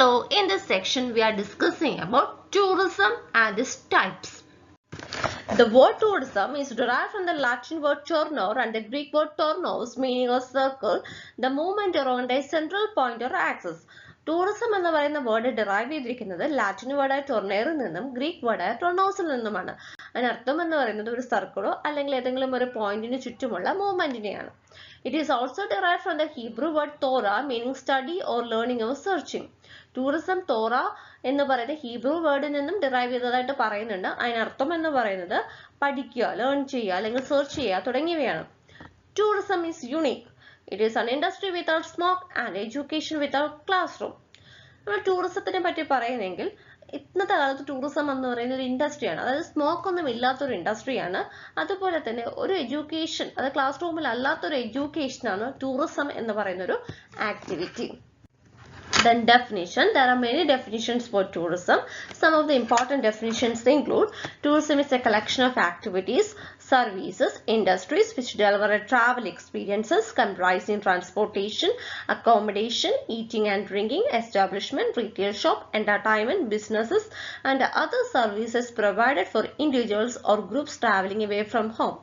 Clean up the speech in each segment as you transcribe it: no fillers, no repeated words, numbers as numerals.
Hello, in this section we are discussing about tourism and its types. The word tourism is derived from the Latin word tournor and the Greek word tournos, meaning a circle, the movement around a central point or axis. Tourism എന്ന് പറയുന്ന word derive ചെയ്തിരിക്കുന്നത് Latin വേർഡായ ടൊർണേറിൽ നിന്നും Greek വേർഡായ ടൊർണോസിൽ നിന്നുമാണ്. അതിനർത്ഥം എന്ന് പറയുന്നത് ഒരു സർക്കിളോ അല്ലെങ്കിൽ ഏതെങ്കിലും ഒരു പോയിന്റിന് ചുറ്റുമുള്ള മൂവ്മെന്റിനെയാണ്. It is also derived from the Hebrew word Torah, meaning study or learning or searching. Tourism Torah എന്ന് പറയുന്ന ഹീബ്രു വേർഡിൽ നിന്നും ഡിറൈവ് ചെയ്തതായിട്ട് പറയുന്നുണ്ട്. അതിനർത്ഥം എന്ന് പറയുന്നത് പഠിക്കുക, ലേൺ ചെയ്യുക അല്ലെങ്കിൽ സെർച്ച് ചെയ്യുക തുടങ്ങിയവയാണ്. Tourism is unique. It is an industry without smoke and education without classroom. നമ്മൾ ടൂറിസത്തിനെ പറ്റി പറയുന്നെങ്കിൽ ഇന്നത്തെ കാലത്ത് ടൂറിസം എന്ന് പറയുന്ന ഒരു ഇൻഡസ്ട്രിയാണ്. അതായത് സ്മോക്ക് ഒന്നും ഇല്ലാത്തൊരു ഇൻഡസ്ട്രിയാണ്. അതുപോലെ തന്നെ ഒരു എഡ്യൂക്കേഷൻ, അത് ക്ലാസ് റൂമിൽ അല്ലാത്തൊരു എഡ്യൂക്കേഷനാണ് ടൂറിസം എന്ന് പറയുന്ന ഒരു activity. Then definition. There are many definitions for tourism. Some of the important definitions include: tourism is a collection of activities, services, industries which deliver travel experiences comprising transportation, accommodation, eating and drinking, establishment, retail shop, entertainment, businesses and other services provided for individuals or groups traveling away from home.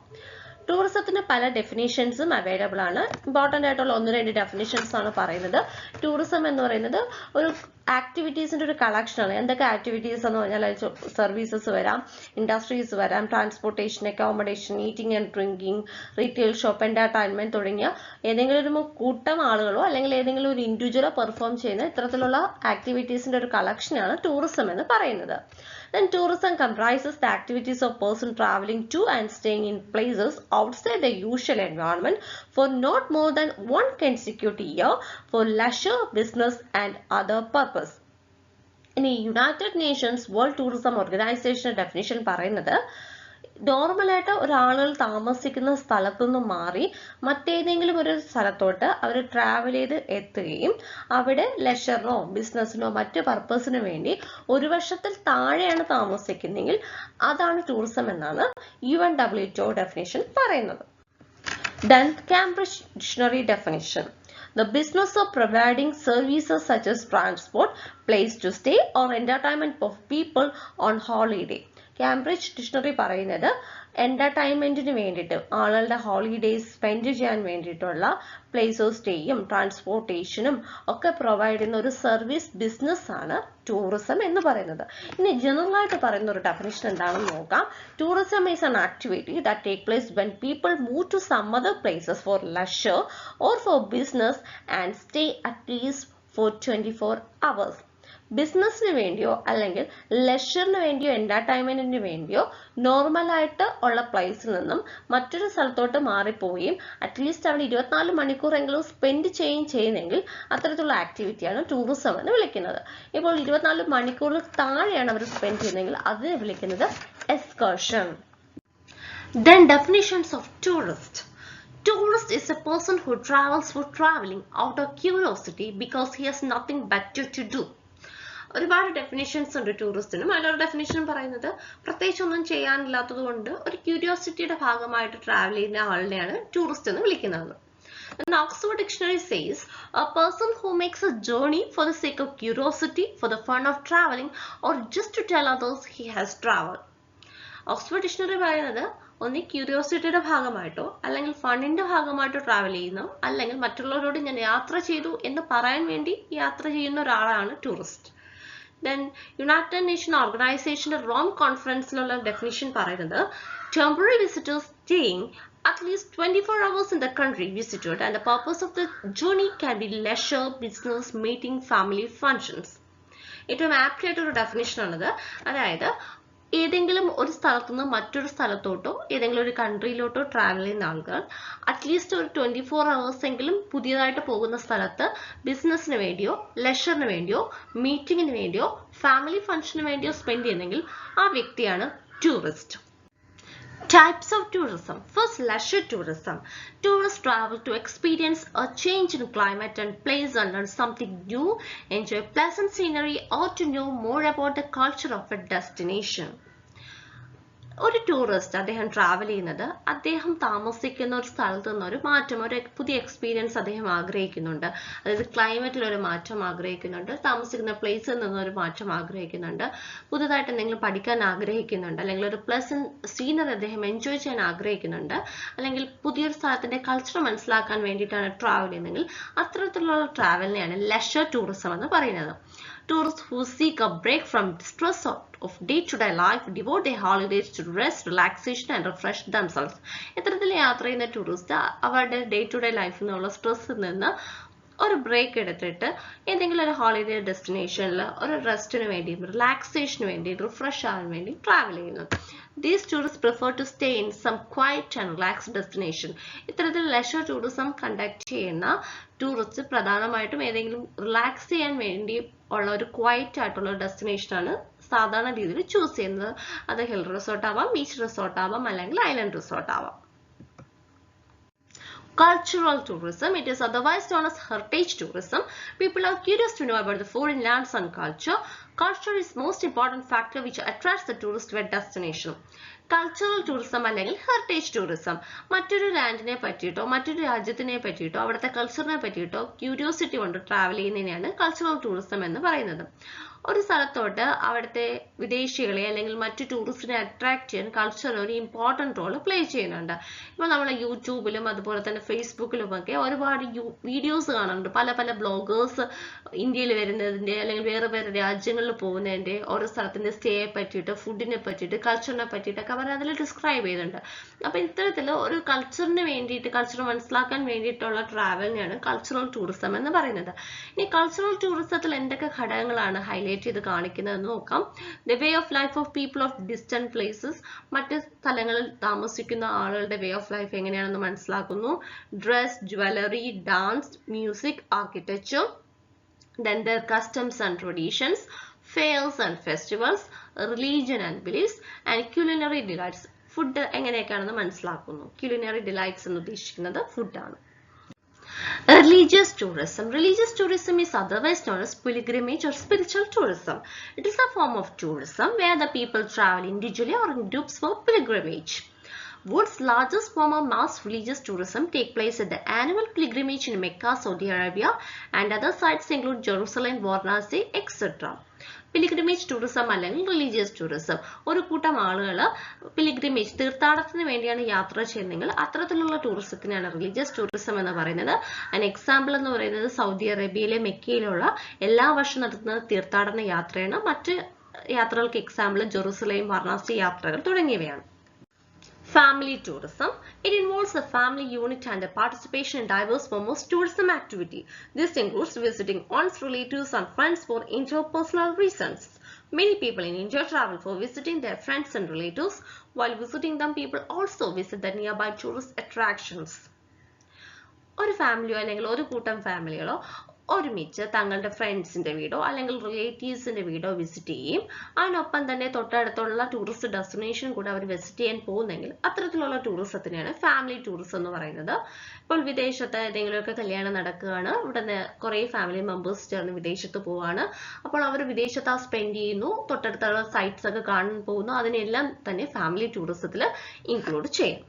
ടൂറിസത്തിന് പല ഡെഫിനേഷൻസും available ആണ്. Important ആയിട്ടുള്ള ഒന്ന് രണ്ട് definitions ആണ് പറയുന്നത്. Tourism എന്ന് പറയുന്നത് ഒരു ആക്ടിവിറ്റീസിൻ്റെ ഒരു കളക്ഷനാണ്. എന്തൊക്കെ ആക്ടിവിറ്റീസ് എന്ന് പറഞ്ഞാൽ സർവീസസ് വരാം, ഇൻഡസ്ട്രീസ് വരാം, transportation, accommodation, eating and drinking, retail shop, entertainment തുടങ്ങിയ ഏതെങ്കിലും ഒരു കൂട്ടം ആളുകളോ അല്ലെങ്കിൽ ഏതെങ്കിലും ഒരു ഇൻഡിവിജ്വലോ പെർഫോം ചെയ്യുന്ന ഇത്തരത്തിലുള്ള ആക്ടിവിറ്റീസിൻ്റെ ഒരു കളക്ഷനാണ് ടൂറിസം എന്ന് പറയുന്നത്. Then tourism comprises the activities of person traveling to and staying in places outside the usual environment for not more than one consecutive year for leisure, business and other purpose. In the United Nations World Tourism Organization definition പറയുന്നത് നോർമലായിട്ട് ഒരാളുകൾ താമസിക്കുന്ന സ്ഥലത്തു നിന്നും മാറി മറ്റേതെങ്കിലും ഒരു സ്ഥലത്തോട്ട് അവർ travel ചെയ്ത് എത്തുകയും അവിടെ ലെഷറിനോ ബിസിനസ്സിനോ മറ്റ് പർപ്പസിനു വേണ്ടി ഒരു വർഷത്തിൽ താഴെയാണ് താമസിക്കുന്നതെങ്കിൽ അതാണ് ടൂറിസം എന്നാണ് UNWTO definition പറയുന്നത്. Then Cambridge Dictionary definition. The business of providing services such as transport, place to stay or entertainment of people on holiday. Cambridge dictionary പറയുന്നത് എൻ്റർടൈൻമെൻറ്റിന് വേണ്ടിയിട്ട് ആളുകളുടെ ഹോളിഡേയ്സ് സ്പെൻഡ് ചെയ്യാൻ വേണ്ടിയിട്ടുള്ള പ്ലേസ് ഓഫ് സ്റ്റേയും ട്രാൻസ്പോർട്ടേഷനും ഒക്കെ പ്രൊവൈഡ് ചെയ്യുന്ന ഒരു സർവീസ് ബിസിനസ്സാണ് ടൂറിസം എന്ന് പറയുന്നത്. ഇനി ജനറലായിട്ട് പറയുന്ന ഒരു ഡെഫിനിഷൻ എന്താണെന്ന് നോക്കാം. Tourism is an activity that take place when people move to some other places for leisure or for business and stay at least for 24 hours. ബിസിനസ്സിന് വേണ്ടിയോ അല്ലെങ്കിൽ ലെഷറിന് വേണ്ടിയോ എൻ്റർടൈൻമെൻറ്റിന് വേണ്ടിയോ നോർമലായിട്ട് ഉള്ള പ്ലേസിൽ നിന്നും മറ്റൊരു സ്ഥലത്തോട്ട് മാറിപ്പോവുകയും അറ്റ്ലീസ്റ്റ് അവിടെ 24 മണിക്കൂറെങ്കിലും സ്പെൻഡ് ചെയ്യുന്നെങ്കിൽ അത്തരത്തിലുള്ള ആക്ടിവിറ്റിയാണ് ടൂറിസം എന്ന് വിളിക്കുന്നത്. ഇപ്പോൾ 24 മണിക്കൂറിൽ താഴെയാണ് അവർ സ്പെൻഡ് ചെയ്യുന്നതെങ്കിൽ അതിനെ വിളിക്കുന്നത് excursion. Then definitions of tourist. Tourist is a person who travels for traveling out of curiosity because he has nothing better to do. ഒരുപാട് ഡെഫിനേഷൻസ് ഉണ്ട് ടൂറിസ്റ്റിനും. അതിലൊരു ഡെഫിനേഷൻ പറയുന്നത് പ്രത്യേകിച്ച് ഒന്നും ചെയ്യാനില്ലാത്തത് കൊണ്ട് ഒരു ക്യൂരിയോസിറ്റിയുടെ ഭാഗമായിട്ട് ട്രാവൽ ചെയ്യുന്ന ആളിനെയാണ് ടൂറിസ്റ്റ് എന്ന് വിളിക്കുന്നത്. An Oxford Dictionary says a person who makes a journey for the sake of curiosity, for the fun of traveling or just to tell others he has traveled. Oxford dictionary പറയുന്നത് ഒന്നി ക്യൂരിയോസിറ്റിയുടെ ഭാഗമായിട്ടോ അല്ലെങ്കിൽ ഫണ്ടിന്റെ ഭാഗമായിട്ടോ travel ചെയ്യുന്നു, അല്ലെങ്കിൽ മറ്റുള്ളവരോട് ഞാൻ യാത്ര ചെയ്തു എന്ന് പറയാൻ വേണ്ടി യാത്ര ചെയ്യുന്ന ഒരാളാണ് tourist. Then United Nations Organization Rome Conference-ലുള്ള definition പറയുന്നത് temporary visitors staying at least 24 hours in the country visited and the purpose of the journey can be leisure, business, meeting, family functions. ഏറ്റവും ആപ്റ്റ് ആയിട്ടൊരു definition ആണത്. അതായത് ഏതെങ്കിലും ഒരു സ്ഥലത്തു നിന്ന് മറ്റൊരു സ്ഥലത്തോട്ടോ ഏതെങ്കിലും ഒരു കൺട്രിയിലോട്ടോ ട്രാവൽ ചെയ്യുന്ന ആളുകൾ അറ്റ്ലീസ്റ്റ് ഒരു 24 hours എങ്കിലും പുതിയതായിട്ട് പോകുന്ന സ്ഥലത്ത് ബിസിനസ്സിന് വേണ്ടിയോ ലെഷറിന് വേണ്ടിയോ മീറ്റിങ്ങിന് വേണ്ടിയോ ഫാമിലി ഫംഗ്ഷന് വേണ്ടിയോ സ്പെൻഡ് ചെയ്യുന്നെങ്കിൽ ആ വ്യക്തിയാണ് tourist. Types of tourism. First, leisure tourism. Tourists travel to experience a change in climate and place and learn something new, enjoy pleasant scenery or to know more about the culture of a destination. ഒരു tourist അദ്ദേഹം travel ചെയ്യുന്നത് അദ്ദേഹം താമസിക്കുന്ന ഒരു സ്ഥലത്ത് നിന്ന് ഒരു മാറ്റം, ഒരു പുതിയ എക്സ്പീരിയൻസ് അദ്ദേഹം ആഗ്രഹിക്കുന്നുണ്ട്. അതായത് ക്ലൈമറ്റിൽ ഒരു മാറ്റം ആഗ്രഹിക്കുന്നുണ്ട്, താമസിക്കുന്ന പ്ലേസിൽ നിന്നൊരു മാറ്റം ആഗ്രഹിക്കുന്നുണ്ട്, പുതുതായിട്ട് എന്തെങ്കിലും പഠിക്കാൻ ആഗ്രഹിക്കുന്നുണ്ട്, അല്ലെങ്കിൽ ഒരു പ്ലസന്റ് സീനറി അദ്ദേഹം എൻജോയ് ചെയ്യാൻ ആഗ്രഹിക്കുന്നുണ്ട്, അല്ലെങ്കിൽ പുതിയൊരു സ്ഥലത്തിന്റെ കൾച്ചർ മനസ്സിലാക്കാൻ വേണ്ടിയിട്ടാണ് ട്രാവൽ ചെയ്യുന്നതെങ്കിൽ അത്തരത്തിലുള്ള ട്രാവലിനെയാണ് ലെഷർ ടൂറിസം എന്ന് പറയുന്നത്. Tourists who seek a break from stress of day-to-day life devote their holidays to rest, relaxation and refresh themselves. ഇത്തരത്തിൽ യാത്ര ചെയ്യുന്ന ടൂറിസ്റ്റ് അവരുടെ ഡേ ടു ഡേ ലൈഫിൽ നിന്നുള്ള സ്ട്രെസ്സിൽ നിന്ന് ഒരു ബ്രേക്ക് എടുത്തിട്ട് ഏതെങ്കിലും ഒരു ഹോളിഡേ ഡെസ്റ്റിനേഷനിൽ ഒരു റെസ്റ്റിന് വേണ്ടി, റിലാക്സേഷന് വേണ്ടി, റിഫ്രഷ് ആവാൻ വേണ്ടി ട്രാവൽ ചെയ്യുന്നു. These tourists prefer to stay in some quiet and relaxed destination. ഇത്തരത്തിൽ ലെഷർ ടൂറിസം കണ്ടക്ട് ചെയ്യുന്ന ടൂറിസ്റ്റ് പ്രധാനമായിട്ടും ഏതെങ്കിലും റിലാക്സ് ചെയ്യാൻ വേണ്ടി ഉള്ള ഒരു ക്വയറ്റ് ആയിട്ടുള്ള ഒരു ഡെസ്റ്റിനേഷൻ ആണ് സാധാരണ രീതിയിൽ ചൂസ് ചെയ്യുന്നത്. അത് ഹിൽ റിസോർട്ട് ആവാം, ബീച്ച് റിസോർട്ട് ആവാം, അല്ലെങ്കിൽ ഐലൻഡ് റിസോർട്ട് ആവാം. Cultural tourism, it is otherwise known as heritage tourism. People are curious to know about the foreign lands and culture. Culture is most important factor which attracts the tourist to a destination. Cultural tourism അല്ലെങ്കിൽ heritage tourism, മറ്റൊരു ലാൻഡിനെ പറ്റിയിട്ടോ മറ്റൊരു രാജ്യത്തിനെ പറ്റിയിട്ടോ അവിടുത്തെ കൾച്ചറിനെ പറ്റിയിട്ടോ curiosity കൊണ്ട് travel ചെയ്യുന്നതിനെയാണ് cultural tourism എന്ന് പറയുന്നത്. ഒരു സ്ഥലത്തോട്ട് അവിടുത്തെ വിദേശികളെ അല്ലെങ്കിൽ മറ്റു ടൂറിസ്റ്റിനെ അട്രാക്ട് ചെയ്യാൻ കൾച്ചർ ഒരു ഇമ്പോർട്ടൻറ്റ് റോൾ പ്ലേ ചെയ്യുന്നുണ്ട്. ഇപ്പോൾ നമ്മൾ യൂട്യൂബിലും അതുപോലെ തന്നെ ഫേസ്ബുക്കിലുമൊക്കെ ഒരുപാട് വീഡിയോസ് കാണുന്നുണ്ട്. പല പല ബ്ലോഗേഴ്സ് ഇന്ത്യയിൽ വരുന്നതിൻ്റെ അല്ലെങ്കിൽ വേറെ വേറെ രാജ്യങ്ങളിൽ പോകുന്നതിൻ്റെ ഓരോ സ്ഥലത്തിൻ്റെ സ്റ്റേയെ പറ്റിയിട്ട്, ഫുഡിനെ പറ്റിയിട്ട്, കൾച്ചറിനെ പറ്റിയിട്ടൊക്കെ അവർ അതിൽ ഡിസ്ക്രൈബ് ചെയ്യുന്നുണ്ട്. അപ്പോൾ ഇത്തരത്തിൽ ഒരു കൾച്ചറിന് വേണ്ടിയിട്ട്, കൾച്ചർ മനസ്സിലാക്കാൻ വേണ്ടിയിട്ടുള്ള ട്രാവലിനെയാണ് കൾച്ചറൽ ടൂറിസം എന്ന് പറയുന്നത്. ഇനി കൾച്ചറൽ ടൂറിസത്തിൽ എന്തൊക്കെ ഘടകങ്ങളാണ് ഹൈലൈറ്റ് ചെയ്ത് കാണിക്കുന്നതെന്ന് നോക്കാം. The way of life of people of distant places, മറ്റ് സ്ഥലങ്ങളിൽ താമസിക്കുന്ന ആളുകളുടെ വേ ഓഫ് ലൈഫ് എങ്ങനെയാണെന്ന് മനസ്സിലാക്കുന്നു. Dress, jewellery, dance, music, architecture, then their customs and traditions, fairs and festivals, religion and beliefs, and culinary delights. Food എങ്ങനെയൊക്കെയാണെന്ന് മനസ്സിലാക്കുന്നു. culinary delights എന്ന് ഉദ്ദേശിക്കുന്നത് ഫുഡാണ്. Religious tourism. Religious tourism is otherwise known as pilgrimage or spiritual tourism. It is a form of tourism where the people travel individually or in groups for pilgrimage. World's largest form of mass religious tourism take place at the annual pilgrimage in Mecca, Saudi Arabia, and other sites include Jerusalem, Varanasi, etc. Pilgrimage tourism അല്ലെങ്കിൽ religious tourism, ഒരു കൂട്ടം ആളുകൾ pilgrimage തീർത്ഥാടനത്തിന് വേണ്ടിയാണ് യാത്ര ചെയ്യുന്നതെങ്കിൽ അത്തരത്തിലുള്ള ടൂറിസത്തിനാണ് religious tourism എന്ന് പറയുന്നത്. അതിന് എക്സാമ്പിൾ എന്ന് പറയുന്നത് സൗദി അറേബ്യയിലെ മെക്കയിലുള്ള എല്ലാ വർഷം നടത്തുന്ന തീർത്ഥാടന യാത്രയാണ്. മറ്റ് യാത്രകൾക്ക് എക്സാമ്പിൾ ജെറുസലേം, വാരണാസി യാത്രകൾ തുടങ്ങിയവയാണ്. Family tourism. It involves a family unit and a participation in diverse forms of tourism activity. This includes visiting one's relatives and friends for interpersonal reasons. Many people in India travel for visiting their friends and relatives. While visiting them, people also visit the nearby tourist attractions. ഒരു ഫാമിലിയോ അല്ലെങ്കിൽ ഒരു കൂട്ടം ഫാമിലികളോ ഒരുമിച്ച് തങ്ങളുടെ ഫ്രണ്ട്സിന്റെ വീടോ അല്ലെങ്കിൽ റിലേറ്റീവ്സിന്റെ വീടോ വിസിറ്റ് ചെയ്യും. അതിനൊപ്പം തന്നെ തൊട്ടടുത്തുള്ള ടൂറിസ്റ്റ് ഡെസ്റ്റിനേഷൻ കൂടെ അവർ വിസിറ്റ് ചെയ്യാൻ പോകുന്നെങ്കിൽ അത്തരത്തിലുള്ള ടൂറിസത്തിനെയാണ് ഫാമിലി ടൂറിസം എന്ന് പറയുന്നത്. ഇപ്പോൾ വിദേശത്ത് ഏതെങ്കിലുമൊക്കെ കല്യാണം നടക്കുകയാണ്, ഇവിടെ നിന്ന് കുറേ ഫാമിലി മെമ്പേഴ്സ് ചേർന്ന് വിദേശത്ത് പോവുകയാണ്. അപ്പോൾ അവർ വിദേശത്ത് സ്പെൻഡ് ചെയ്യുന്നു, തൊട്ടടുത്തുള്ള സൈറ്റ്സ് ഒക്കെ കാണാൻ പോകുന്നു. അതിനെല്ലാം തന്നെ ഫാമിലി ടൂറിസത്തിൽ ഇൻക്ലൂഡ് ചെയ്യും.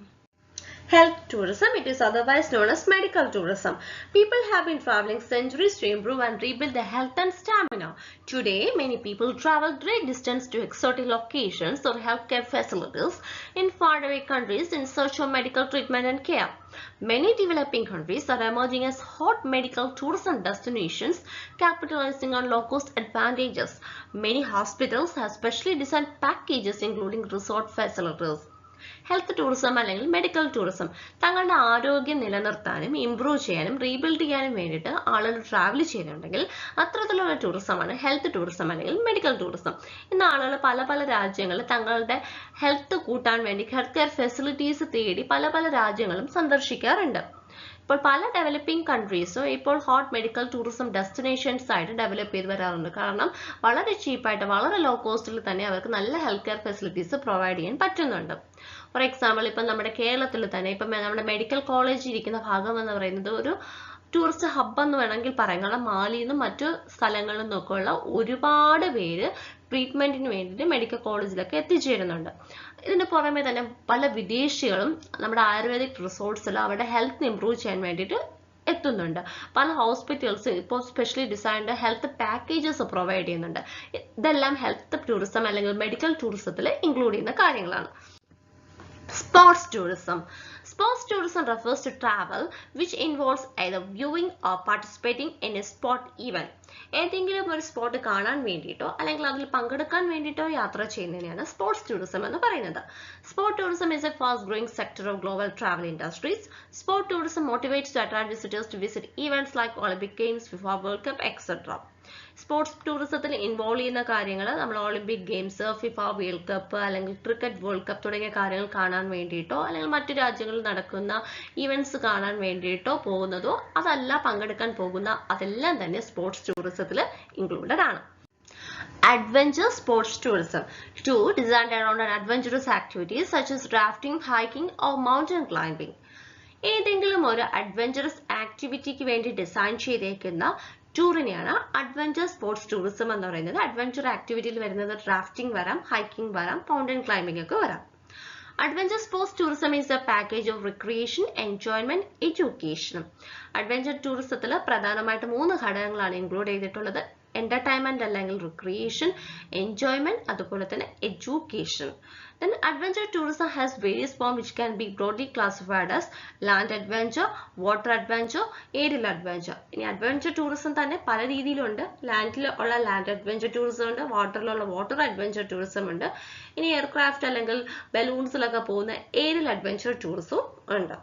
Health tourism. It is otherwise known as medical tourism. People have been traveling centuries to improve and rebuild their health and stamina. Today, many people travel great distance to exotic locations or healthcare facilities in faraway countries in search of medical treatment and care. Many developing countries are emerging as hot medical tourism destinations, capitalizing on low-cost advantages. Many hospitals have specially designed packages including resort facilities. Health tourism അല്ലെങ്കിൽ medical tourism തങ്ങളുടെ ആരോഗ്യം നിലനിർത്താനും improve ചെയ്യാനും rebuild ചെയ്യാനും വേണ്ടിയിട്ട് ആളുകൾ travel ചെയ്യുന്നുണ്ടെങ്കിൽ അത്തരത്തിലുള്ള ടൂറിസമാണ് ഹെൽത്ത് ടൂറിസം അല്ലെങ്കിൽ മെഡിക്കൽ ടൂറിസം. ഇന്ന് ആളുകൾ പല പല രാജ്യങ്ങളിൽ തങ്ങളുടെ ഹെൽത്ത് കൂട്ടാൻ വേണ്ടി ഹെൽത്ത് കെയർ ഫെസിലിറ്റീസ് തേടി പല പല രാജ്യങ്ങളും സന്ദർശിക്കാറുണ്ട്. ഇപ്പോൾ പല ഡെവലപ്പിംഗ് കൺട്രീസും ഇപ്പോൾ ഹോട്ട് മെഡിക്കൽ ടൂറിസം ഡെസ്റ്റിനേഷൻസ് ആയിട്ട് ഡെവലപ്പ് ചെയ്ത് വരാറുണ്ട്. കാരണം വളരെ ചീപ്പായിട്ട് വളരെ ലോ കോസ്റ്റിൽ തന്നെ അവർക്ക് നല്ല ഹെൽത്ത് കെയർ ഫെസിലിറ്റീസ് പ്രൊവൈഡ് ചെയ്യാൻ പറ്റുന്നുണ്ട്. ഫോർ എക്സാമ്പിൾ ഇപ്പം നമ്മുടെ കേരളത്തിൽ തന്നെ ഇപ്പം നമ്മുടെ മെഡിക്കൽ കോളേജ് ഇരിക്കുന്ന ഭാഗം എന്ന് പറയുന്നത് ഒരു ടൂറിസ്റ്റ് ഹബ്ബ് എന്ന് വേണമെങ്കിൽ പറയാം. കാരണം മാലിയിൽ നിന്നും മറ്റു സ്ഥലങ്ങളിൽ നിന്നൊക്കെയുള്ള ഒരുപാട് പേര് ട്രീറ്റ്മെന്റിന് വേണ്ടിയിട്ട് മെഡിക്കൽ കോളേജിലൊക്കെ എത്തിച്ചേരുന്നുണ്ട്. ഇതിന് പുറമെ തന്നെ പല വിദേശികളും നമ്മുടെ ആയുർവേദിക് റിസോർട്ട്സിൽ അവരുടെ ഹെൽത്ത് ഇംപ്രൂവ് ചെയ്യാൻ വേണ്ടിയിട്ട് എത്തുന്നുണ്ട്. പല ഹോസ്പിറ്റൽസ് ഇപ്പോൾ specially designed health packages provide ചെയ്യുന്നുണ്ട്. ഇതെല്ലാം ഹെൽത്ത് ടൂറിസം അല്ലെങ്കിൽ മെഡിക്കൽ ടൂറിസത്തിൽ ഇൻക്ലൂഡ് ചെയ്യുന്ന കാര്യങ്ങളാണ്. Sports tourism. Sports tourism refers to travel which involves either viewing or participating in a sport event. ഏതെങ്കിലും ഒരു സ്പോർട്ട് കാണാൻ വേണ്ടിയിട്ടോ അല്ലെങ്കിൽ അതിൽ പങ്കെടുക്കാൻ വേണ്ടിയിട്ടോ യാത്ര ചെയ്യുന്നതിനെയാണ് സ്പോർട്സ് ടൂറിസം എന്ന് പറയുന്നത്. Sport tourism is a fast growing sector of global travel industries. Sport tourism motivates to attract visitors to visit events like Olympic Games, FIFA World Cup, etc. Sports ടൂറിസത്തിൽ involve ചെയ്യുന്ന കാര്യങ്ങൾ നമ്മൾ Olympic games, FIFA world cup അല്ലെങ്കിൽ cricket world cup തുടങ്ങിയ കാര്യങ്ങൾ കാണാൻ വേണ്ടിയിട്ടോ അല്ലെങ്കിൽ മറ്റു രാജ്യങ്ങളിൽ നടക്കുന്ന ഇവന്റ്സ് കാണാൻ വേണ്ടിയിട്ടോ പോകുന്നതോ അതല്ല പങ്കെടുക്കാൻ പോകുന്ന അതെല്ലാം തന്നെ സ്പോർട്സ് ടൂറിസത്തിൽ ഇൻക്ലൂഡഡ് ആണ്. Adventure sports tourism. Tour designed around an adventurous activities such as rafting, hiking or mountain climbing. ഏതെങ്കിലും ഒരു അഡ്വഞ്ചറസ് ആക്ടിവിറ്റിക്ക് വേണ്ടി ഡിസൈൻ ചെയ്തേക്കുന്ന ടൂറിനെയാണ് അഡ്വഞ്ചർ സ്പോർട്സ് ടൂറിസം എന്ന് പറയുന്നത്. അഡ്വഞ്ചർ ആക്ടിവിറ്റിയിൽ വരുന്നത് റാഫ്റ്റിംഗ് വരാം, ഹൈക്കിംഗ് വരാം, മൗണ്ടൻ ക്ലൈംബിംഗ് ഒക്കെ വരാം. Adventure sports tourism is a package of recreation, enjoyment, education. Adventure tourismത്തിൽ പ്രധാനമായിട്ട് 3 ഘടകങ്ങളാണ് ഇൻക്ലൂഡ് ചെയ്തിട്ടുള്ളത്. എന്റർടൈൻമെന്റ് അല്ലെങ്കിൽ റിക്രിയേഷൻ, എൻജോയ്മെന്റ്, അതുപോലെ തന്നെ education. Then adventure tourism has various forms which can be broadly classified as land adventure, water adventure, aerial adventure. ഇനി adventure tourism തന്നെ പല രീതിയിലുണ്ട്. ലാൻഡിൽ ഉള്ള ലാൻഡ് അഡ്വഞ്ചർ ടൂറിസം ഉണ്ട്, വാട്ടറിലുള്ള വാട്ടർ അഡ്വഞ്ചർ ടൂറിസം ഉണ്ട്. ഇനി എയർക്രാഫ്റ്റ് അല്ലെങ്കിൽ ബലൂൺസിലൊക്കെ പോകുന്ന ഏരിയൽ അഡ്വഞ്ചർ ടൂറിസവും ഉണ്ട്.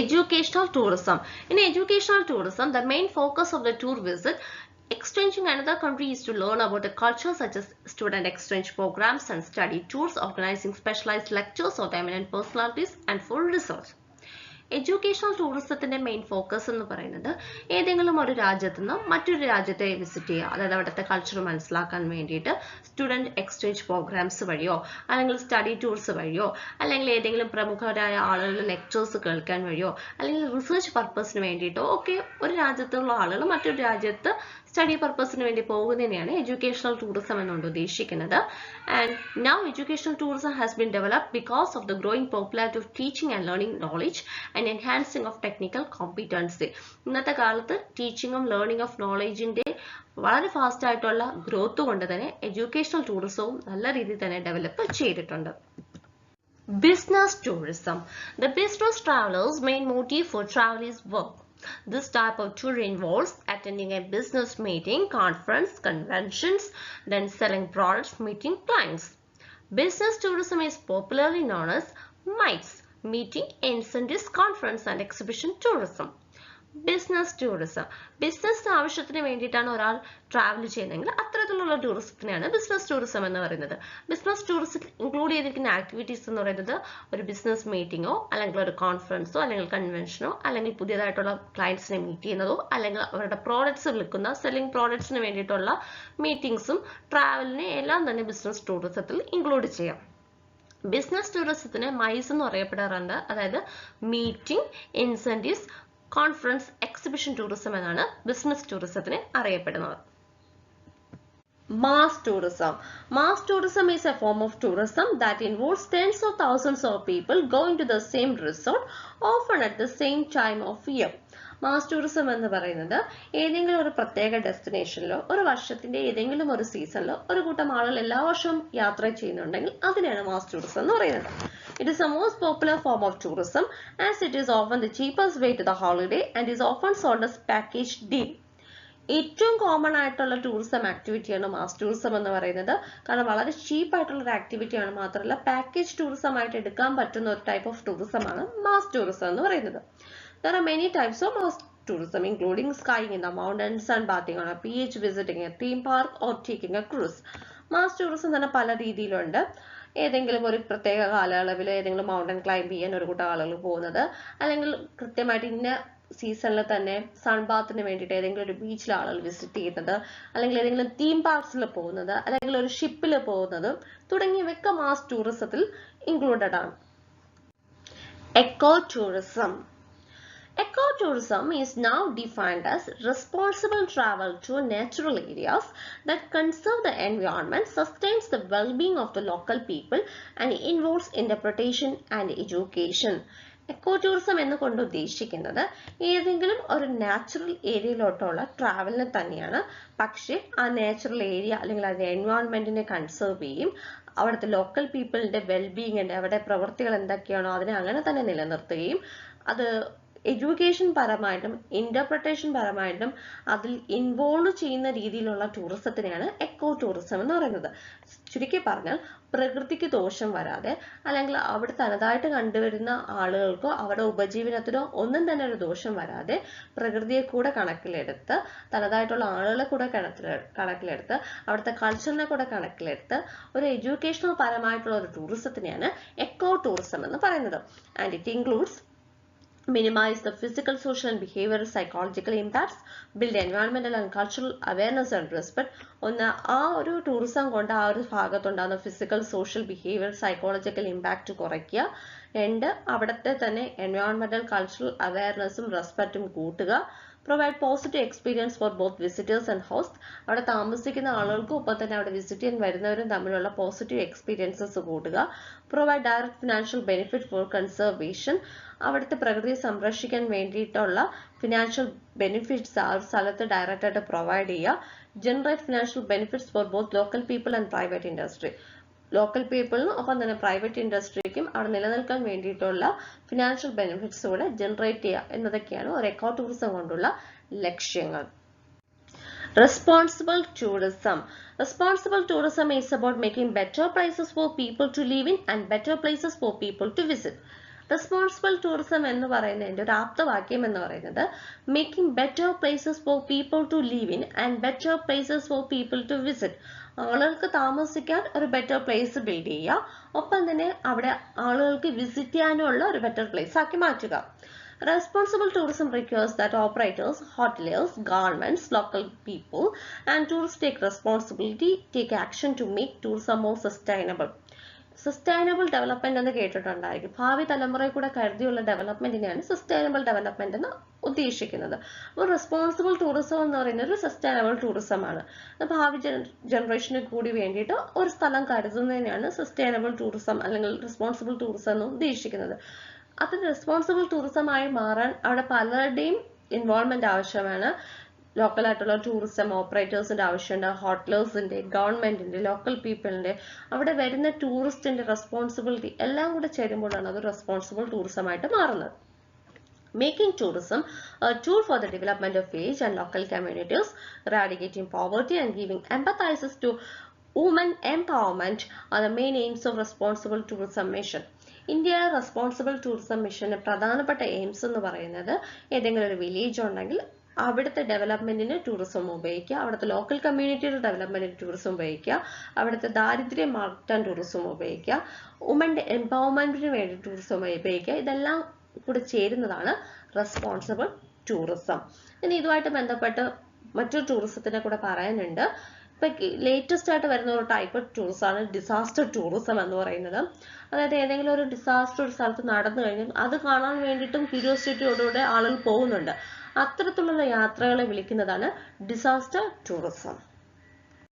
Educational tourism. In educational tourism, the main focus of the tour visit exchanging another country is to learn about the culture such as student exchange programs and study tours, organizing specialized lectures of eminent personalities and for research. Educational ടൂറിസത്തിന്റെ main focus എന്ന് പറയുന്നത് ഏതെങ്കിലും ഒരു രാജ്യത്തു നിന്ന് മറ്റൊരു രാജ്യത്തെ visit ചെയ്യുക, അതായത് അവിടുത്തെ കൾച്ചർ മനസ്സിലാക്കാൻ വേണ്ടിയിട്ട് സ്റ്റുഡൻറ് എക്സ്ചേഞ്ച് പ്രോഗ്രാംസ് വഴിയോ അല്ലെങ്കിൽ സ്റ്റഡി ടൂർസ് വഴിയോ അല്ലെങ്കിൽ ഏതെങ്കിലും പ്രമുഖരായ ആളുകളുടെ ലെക്ചേഴ്സ് കേൾക്കാൻ വഴിയോ അല്ലെങ്കിൽ റിസർച്ച് പർപ്പസിന് വേണ്ടിയിട്ടോ ഒക്കെ ഒരു രാജ്യത്തുള്ള ആളുകൾ മറ്റൊരു രാജ്യത്ത് സ്റ്റഡി പർപ്പസിന് വേണ്ടി പോകുന്നതിനെയാണ് എഡ്യൂക്കേഷണൽ ടൂറിസം എന്നുകൊണ്ട് ഉദ്ദേശിക്കുന്നത്. And now educational tourism has been developed because of the growing popularity of teaching and learning knowledge and enhancing of technical competency. ഇന്നത്തെ കാലത്ത് ടീച്ചിങ്ങും ലേണിംഗ് ഓഫ് നോളജിന്റെ വളരെ ഫാസ്റ്റ് ആയിട്ടുള്ള ഗ്രോത്ത് കൊണ്ട് തന്നെ എഡ്യൂക്കേഷണൽ ടൂറിസവും നല്ല രീതിയിൽ തന്നെ ഡെവലപ്പ് ചെയ്തിട്ടുണ്ട്. Business tourism. The business traveler's main motive for travel is work. This type of tour involves attending a business meeting, conference, conventions, then selling products, meeting clients. Business tourism is popularly known as MICE, Meeting, Incentives, Conference and Exhibition Tourism. Business tourism. Business ആവശ്യത്തിന് വേണ്ടിയിട്ടാണ് ഒരാൾ travel ചെയ്യുന്നതെങ്കിൽ അത്തരത്തിലുള്ള ടൂറിസത്തിനെയാണ് business tourism എന്ന് പറയുന്നത്. Business ടൂറിസത്തിൽ include ചെയ്തിരിക്കുന്ന activities എന്ന് പറയുന്നത് ഒരു ബിസിനസ് മീറ്റിങ്ങോ അല്ലെങ്കിൽ ഒരു കോൺഫറൻസോ അല്ലെങ്കിൽ കൺവെൻഷനോ അല്ലെങ്കിൽ പുതിയതായിട്ടുള്ള ക്ലയൻസിനെ മീറ്റ് ചെയ്യുന്നതോ അല്ലെങ്കിൽ അവരുടെ പ്രോഡക്ട്സ് വിൽക്കുന്ന സെല്ലിംഗ് പ്രോഡക്ട്സിന് വേണ്ടിയിട്ടുള്ള മീറ്റിംഗ്സും ട്രാവലിനെ എല്ലാം തന്നെ ബിസിനസ് ടൂറിസത്തിൽ ഇൻക്ലൂഡ് ചെയ്യാം. ബിസിനസ് ടൂറിസത്തിന് മൈസ് എന്ന് പറയപ്പെടാറുണ്ട്. അതായത് meeting, incentives, conference, exhibition tourism എന്നാണ് ബിസിനസ് ടൂറിസത്തിന് അറിയപ്പെടുന്നത്. Mass tourism. Mass tourism is a form of tourism that involves tens of thousands of people going to the same resort, often at the same time of year. Mass tourism എന്ന് പറയുന്നത് ഏതെങ്കിലും ഒരു പ്രത്യേക ഡെസ്റ്റിനേഷനിലോ ഒരു വർഷത്തിന്റെ ഏതെങ്കിലും ഒരു സീസണിലോ ഒരു കൂട്ടം ആളുകൾ എല്ലാ വർഷവും യാത്ര ചെയ്യുന്നുണ്ടെങ്കിൽ അതിനെയാണ് മാസ് ടൂറിസം എന്ന് പറയുന്നത്. It is the most popular form of tourism as it is often the cheapest way to the holiday and is often sold as package deal. ഏറ്റവും കോമൺ ആയിട്ടുള്ള ടൂറിസം ആക്ടിവിറ്റിയാണ് മാസ് ടൂറിസം എന്ന് പറയുന്നത്. കാരണം വളരെ ചീപ്പ് ആയിട്ടുള്ള ഒരു ആക്ടിവിറ്റിയാണ്, മാത്രമല്ല പാക്കേജ് ടൂറിസം ആയിട്ട് എടുക്കാൻ പറ്റുന്ന ഒരു ടൈപ്പ് ഓഫ് ടൂറിസമാണ് മാസ് ടൂറിസം എന്ന് പറയുന്നത്. There are many types of mass tourism, including skiing in the mountains, sunbathing on a beach, visiting a theme park, or taking a cruise. Mass tourism തന്നെ പല രീതിയിലുണ്ട്. ഏതെങ്കിലും ഒരു പ്രത്യേക കാലയളവിൽ ഏതെങ്കിലും മൗണ്ടൻ ക്ലൈംബ് ചെയ്യാൻ ഒരു കൂട്ടം ആളുകൾ പോകുന്നത്, അല്ലെങ്കിൽ കൃത്യമായിട്ട് ഇന്ന സീസണിൽ തന്നെ സൺബാത്തിന് വേണ്ടിയിട്ട് ഏതെങ്കിലും ഒരു ബീച്ചിൽ ആളുകൾ വിസിറ്റ് ചെയ്യുന്നത്, അല്ലെങ്കിൽ ഏതെങ്കിലും തീം പാർക്സിൽ പോകുന്നത്, അല്ലെങ്കിൽ ഒരു ഷിപ്പിൽ പോകുന്നത് തുടങ്ങിയവയൊക്കെ മാസ് ടൂറിസത്തിൽ ഇൻക്ലൂഡഡ് ആണ്. Eco tourism. Ecotourism is now defined as responsible travel to natural areas that conserve the environment, sustains the well-being of the local people, and involves interpretation and education. എക്കോടൂറിസം എന്നുകൊണ്ട് ഉദ്ദേശിക്കുന്നത് ഏതെങ്കിലും ഒരു നാച്ചുറൽ ഏരിയയിലോട്ടുള്ള ട്രാവലിനെ തന്നെയാണ്. പക്ഷേ ആ natural area അല്ലെങ്കിൽ അതിന്റെ എൻവയോൺമെന്റിനെ conserve ചെയ്യും, അവിടുത്തെ ലോക്കൽ പീപ്പിളിന്റെ വെൽബീയിങ്ങിന്റെ അവരുടെ പ്രവൃത്തികൾ എന്തൊക്കെയാണോ അതിനെ അങ്ങനെ തന്നെ നിലനിർത്തുകയും അത് എഡ്യൂക്കേഷൻ പരമായിട്ടും ഇന്റർപ്രിട്ടേഷൻ പരമായിട്ടും അതിൽ ഇൻവോൾവ് ചെയ്യുന്ന രീതിയിലുള്ള ടൂറിസത്തിനെയാണ് എക്കോ ടൂറിസം എന്ന് പറയുന്നത്. ചുരുക്കി പറഞ്ഞാൽ പ്രകൃതിക്ക് ദോഷം വരാതെ അല്ലെങ്കിൽ അവിടെ തനതായിട്ട് കണ്ടുവരുന്ന ആളുകൾക്കോ അവരുടെ ഉപജീവനത്തിനോ ഒന്നും തന്നെ ഒരു ദോഷം വരാതെ പ്രകൃതിയെ കൂടെ കണക്കിലെടുത്ത് തനതായിട്ടുള്ള ആളുകളെ കൂടെ കണക്കിലെടുത്ത് അവിടുത്തെ കൾച്ചറിനെ കൂടെ കണക്കിലെടുത്ത് ഒരു എഡ്യൂക്കേഷണൽ പരമായിട്ടുള്ള ഒരു ടൂറിസത്തിനെയാണ് എക്കോ ടൂറിസം എന്ന് പറയുന്നത്. And it includes minimize the physical, social and behavioral psychological impacts, build environmental and cultural awareness and respect. ഒന്ന് ആ ഒരു ടൂറിസം കൊണ്ട് ആ ഒരു ഭാഗത്തുണ്ടാകുന്ന physical, social, behaviour, psychological impact കുറയ്ക്കുക. രണ്ട്, അവിടുത്തെ തന്നെ എൻവയോൺമെന്റൽ, കൾച്ചറൽ അവയർനെസ്സും റെസ്പെക്റ്റും കൂട്ടുക. Provide positive experience for both visitors and hosts. അവിടെ താമസിക്കുന്ന ആളുകൾക്കും ഒപ്പം തന്നെ അവിടെ വിസിറ്റ് ചെയ്യാൻ വരുന്നവരും തമ്മിലുള്ള പോസിറ്റീവ് എക്സ്പീരിയൻസസ് കൂട്ടുക. Provide direct financial benefit for conservation. അവിടുത്തെ പ്രകൃതിയെ സംരക്ഷിക്കാൻ വേണ്ടിയിട്ടുള്ള ഫിനാൻഷ്യൽ ബെനിഫിറ്റ്സ് ആ ഒരു സ്ഥലത്ത് ഡയറക്റ്റ് ആയിട്ട് പ്രൊവൈഡ് ചെയ്യുക. Generate financial benefits for both local people and private industry. Local പീപ്പിളിനും ഒപ്പം തന്നെ പ്രൈവറ്റ് ഇൻഡസ്ട്രിക്കും അവിടെ നിലനിൽക്കാൻ വേണ്ടിയിട്ടുള്ള ഫിനാൻഷ്യൽ ബെനിഫിറ്റ്സ് കൂടെ ജനറേറ്റ് ചെയ്യുക എന്നതൊക്കെയാണ് ഒരു എക്കോ ടൂറിസം കൊണ്ടുള്ള ലക്ഷ്യങ്ങൾ. Responsible tourism. Responsible tourism is about making better places for people to live in and better places for people to visit. Responsible tourism എന്ന് പറയുന്നതിൻ്റെ ഒരു ആപ്തവാക്യം എന്ന് പറയുന്നത് making better places for people to live in and better places for people to visit. ആളുകൾക്ക് താമസിക്കാൻ ഒരു better place build ചെയ്യുക, ഒപ്പം തന്നെ അവിടെ ആളുകൾക്ക് വിസിറ്റ് ചെയ്യാനുള്ള ഒരു ബെറ്റർ പ്ലേസ് ആക്കി മാറ്റുക. Responsible tourism requires that operators, hoteliers, governments, local people and tourists take responsibility, take action to make tourism more sustainable. Sustainable development എന്ന് കേട്ടിട്ടുണ്ടായിരിക്കും. ഭാവി തലമുറയെ കൂടെ കരുതിയുള്ള ഡെവലപ്മെന്റിനെയാണ് സസ്റ്റൈനബിൾ ഡെവലപ്മെന്റ് എന്ന് ഉദ്ദേശിക്കുന്നത്. അപ്പോൾ റെസ്പോൺസിബിൾ ടൂറിസം എന്ന് പറയുന്നത് ഒരു സസ്റ്റൈനബിൾ ടൂറിസം ആണ്. ഭാവി ജനറേഷന് കൂടി വേണ്ടിയിട്ട് ഒരു സ്ഥലം കരുതുന്നതിനാണ് സസ്റ്റൈനബിൾ ടൂറിസം അല്ലെങ്കിൽ റെസ്പോൺസിബിൾ ടൂറിസം എന്ന് ഉദ്ദേശിക്കുന്നത്. അത് റെസ്പോൺസിബിൾ ടൂറിസമായി മാറാൻ അവിടെ പലരുടെയും ഇൻവോൾവ്മെന്റ് ആവശ്യമാണ്. ലോക്കലായിട്ടുള്ള ടൂറിസം ഓപ്പറേറ്റേഴ്സിന്റെ ആവശ്യമുണ്ട്, ഹോട്ടലേഴ്സിന്റെ, ഗവൺമെന്റിന്റെ, ലോക്കൽ പീപ്പിളിന്റെ, അവിടെ വരുന്ന ടൂറിസ്റ്റിന്റെ റെസ്പോൺസിബിലിറ്റി എല്ലാം കൂടെ ചേരുമ്പോഴാണ് അത് റെസ്പോൺസിബിൾ ടൂറിസമായിട്ട് മാറുന്നത്. Making tourism a tool for the development of village and local communities, eradicating poverty and giving empathizes to women empowerment are the main aims of responsible tourism mission. India responsible tourism മിഷന് പ്രധാനപ്പെട്ട aims എന്ന് പറയുന്നത് ഏതെങ്കിലും ഒരു village ഉണ്ടെങ്കിൽ അവിടുത്തെ ഡെവലപ്മെന്റിന് tourism ഉപയോഗിക്കുക, അവിടുത്തെ ലോക്കൽ കമ്മ്യൂണിറ്റിയുടെ ഡെവലപ്മെന്റിന് ടൂറിസം ഉപയോഗിക്കുക, അവിടുത്തെ ദാരിദ്ര്യം മാറ്റാൻ ടൂറിസം ഉപയോഗിക്കുക, വുമന്റെ എംപവർമെന്റിന് വേണ്ടി ടൂറിസം ഉപയോഗിക്കുക. ഇതെല്ലാം കൂടെ ചേരുന്നതാണ് റെസ്പോൺസിബിൾ ടൂറിസം. ഇനി ഇതുമായിട്ട് ബന്ധപ്പെട്ട് മറ്റൊരു ടൂറിസത്തിനെ കൂടെ പറയാനുണ്ട്. ഇപ്പൊ ലേറ്റസ്റ്റ് ആയിട്ട് വരുന്ന ഒരു ടൈപ്പ് ടൂറിസമാണ് ഡിസാസ്റ്റർ ടൂറിസം എന്ന് പറയുന്നത്. അതായത് ഏതെങ്കിലും ഒരു ഡിസാസ്റ്റർ ഒരു സ്ഥലത്ത് നടന്നു കഴിഞ്ഞാൽ അത് കാണാൻ വേണ്ടിയിട്ടും ക്യൂരിയോസിറ്റിയോടുകൂടെ ആളുകൾ പോകുന്നുണ്ട്. അത്തരത്തിലുള്ള യാത്രകളെ വിളിക്കുന്നതാണ് ഡിസാസ്റ്റർ ടൂറിസം.